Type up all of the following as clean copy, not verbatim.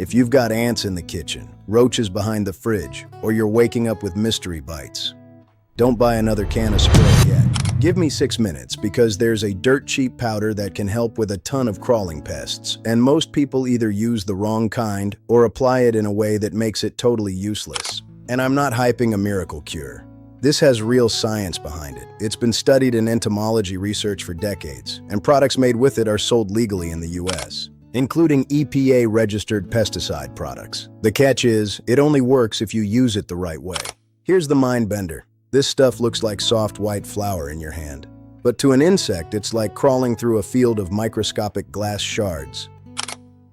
If you've got ants in the kitchen, roaches behind the fridge, or you're waking up with mystery bites, don't buy another can of spray yet. Give me 6 minutes because there's a dirt-cheap powder that can help with a ton of crawling pests, and most people either use the wrong kind or apply it in a way that makes it totally useless. And I'm not hyping a miracle cure. This has real science behind it. It's been studied in entomology research for decades, and products made with it are sold legally in the US, including EPA-registered pesticide products. The catch is, it only works if you use it the right way. Here's the mind bender. This stuff looks like soft white flour in your hand. But to an insect, it's like crawling through a field of microscopic glass shards.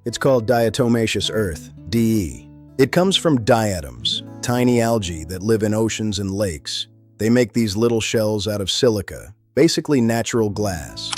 It's called diatomaceous earth, DE. It comes from diatoms, tiny algae that live in oceans and lakes. They make these little shells out of silica, basically natural glass.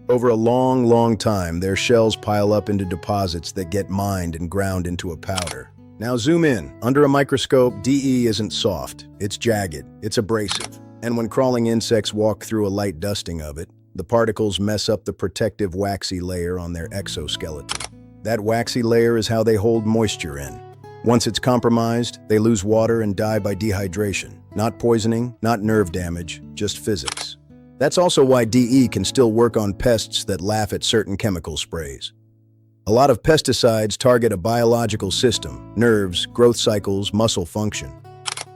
Over a long time, their shells pile up into deposits that get mined and ground into a powder. Now zoom in. Under a microscope, DE isn't soft. It's jagged. It's abrasive. And when crawling insects walk through a light dusting of it, the particles mess up the protective waxy layer on their exoskeleton. That waxy layer is how they hold moisture in. Once it's compromised, they lose water and die by dehydration. Not poisoning, not nerve damage, just physics. That's also why DE can still work on pests that laugh at certain chemical sprays. A lot of pesticides target a biological system, nerves, growth cycles, muscle function.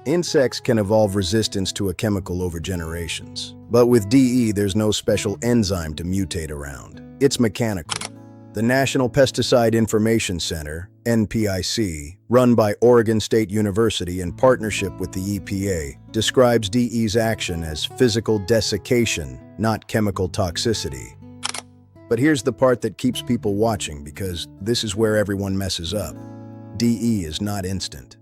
Insects can evolve resistance to a chemical over generations. But with DE, there's no special enzyme to mutate around. It's mechanical. The National Pesticide Information Center, NPIC, run by Oregon State University in partnership with the EPA, describes DE's action as physical desiccation, not chemical toxicity. But here's the part that keeps people watching because this is where everyone messes up. DE is not instant.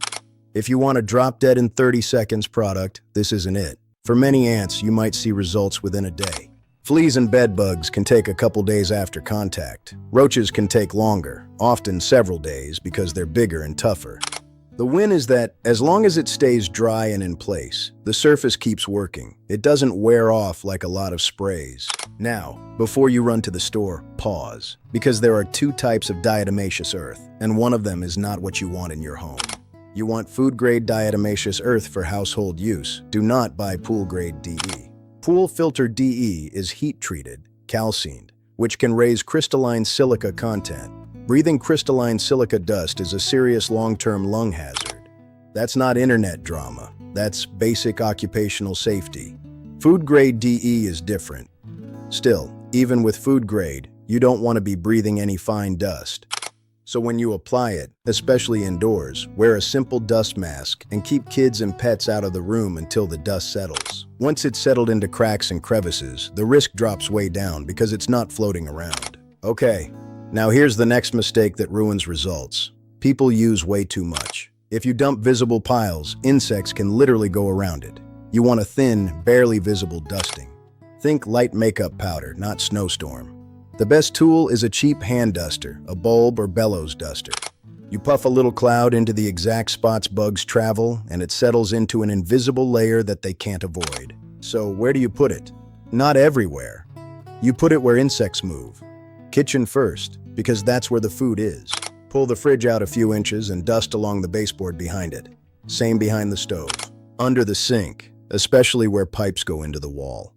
If you want a drop-dead in 30 seconds product, this isn't it. For many ants, you might see results within a day. Fleas and bedbugs can take a couple days after contact. Roaches can take longer, often several days because they're bigger and tougher. The win is that, as long as it stays dry and in place, the surface keeps working. It doesn't wear off like a lot of sprays. Now, before you run to the store, pause. Because there are 2 types of diatomaceous earth, and one of them is not what you want in your home. You want food-grade diatomaceous earth for household use. Do not buy pool-grade DE. Pool filter DE is heat-treated, calcined, which can raise crystalline silica content. Breathing crystalline silica dust is a serious long-term lung hazard. That's not internet drama. That's basic occupational safety. Food-grade DE is different. Still, even with food-grade, you don't want to be breathing any fine dust. So when you apply it, especially indoors, wear a simple dust mask and keep kids and pets out of the room until the dust settles. Once it's settled into cracks and crevices, the risk drops way down because it's not floating around. Okay, now here's the next mistake that ruins results. People use way too much. If you dump visible piles, insects can literally go around it. You want a thin, barely visible dusting. Think light makeup powder, not snowstorm. The best tool is a cheap hand duster, a bulb or bellows duster. You puff a little cloud into the exact spots bugs travel, and it settles into an invisible layer that they can't avoid. So where do you put it? Not everywhere. You put it where insects move. Kitchen first, because that's where the food is. Pull the fridge out a few inches and dust along the baseboard behind it. Same behind the stove. Under the sink, especially where pipes go into the wall.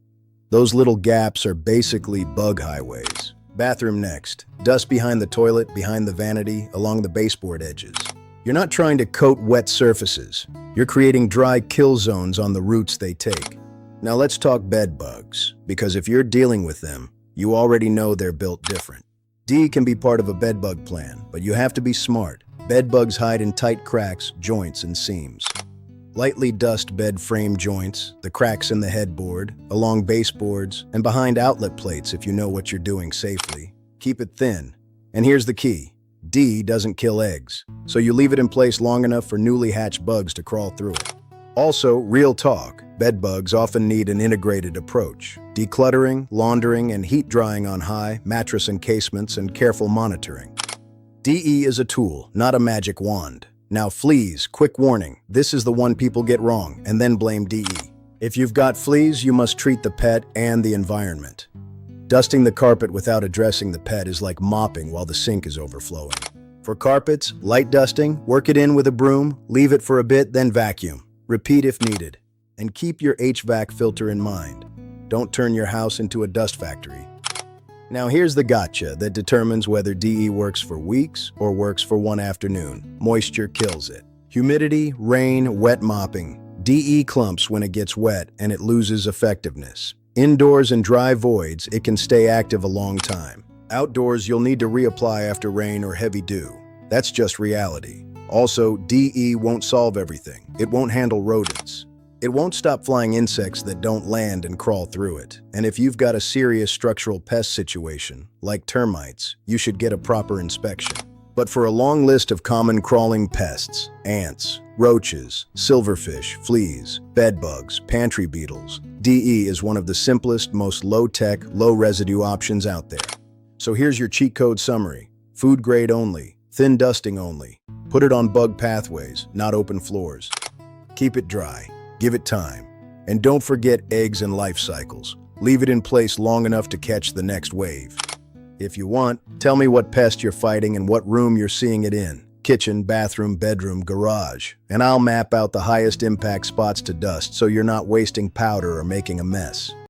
Those little gaps are basically bug highways. Bathroom next. Dust behind the toilet, behind the vanity, along the baseboard edges. You're not trying to coat wet surfaces. You're creating dry kill zones on the routes they take. Now let's talk bed bugs, because if you're dealing with them, you already know they're built different. D can be part of a bedbug plan, but you have to be smart. Bedbugs hide in tight cracks, joints, and seams. Lightly dust bed frame joints, the cracks in the headboard, along baseboards, and behind outlet plates if you know what you're doing safely. Keep it thin. And here's the key. D doesn't kill eggs, so you leave it in place long enough for newly hatched bugs to crawl through it. Also, real talk, bedbugs often need an integrated approach. Decluttering, laundering, and heat drying on high, mattress encasements, and careful monitoring. DE is a tool, not a magic wand. Now fleas, quick warning, this is the one people get wrong and then blame DE. If you've got fleas, you must treat the pet and the environment. Dusting the carpet without addressing the pet is like mopping while the sink is overflowing. For carpets, light dusting, work it in with a broom, leave it for a bit, then vacuum. Repeat if needed. And keep your HVAC filter in mind. Don't turn your house into a dust factory. Now here's the gotcha that determines whether DE works for weeks or works for one afternoon. Moisture kills it. Humidity, rain, wet mopping. DE clumps when it gets wet and it loses effectiveness. Indoors and dry voids, it can stay active a long time. Outdoors, you'll need to reapply after rain or heavy dew. That's just reality. Also, DE won't solve everything. It won't handle rodents. It won't stop flying insects that don't land and crawl through it. And if you've got a serious structural pest situation, like termites, you should get a proper inspection. But for a long list of common crawling pests, ants, roaches, silverfish, fleas, bedbugs, pantry beetles, DE is one of the simplest, most low-tech, low-residue options out there. So here's your cheat code summary. Food grade only, thin dusting only. Put it on bug pathways, not open floors. Keep it dry. Give it time. And don't forget eggs and life cycles. Leave it in place long enough to catch the next wave. If you want, tell me what pest you're fighting and what room you're seeing it in. Kitchen, bathroom, bedroom, garage. And I'll map out the highest impact spots to dust so you're not wasting powder or making a mess.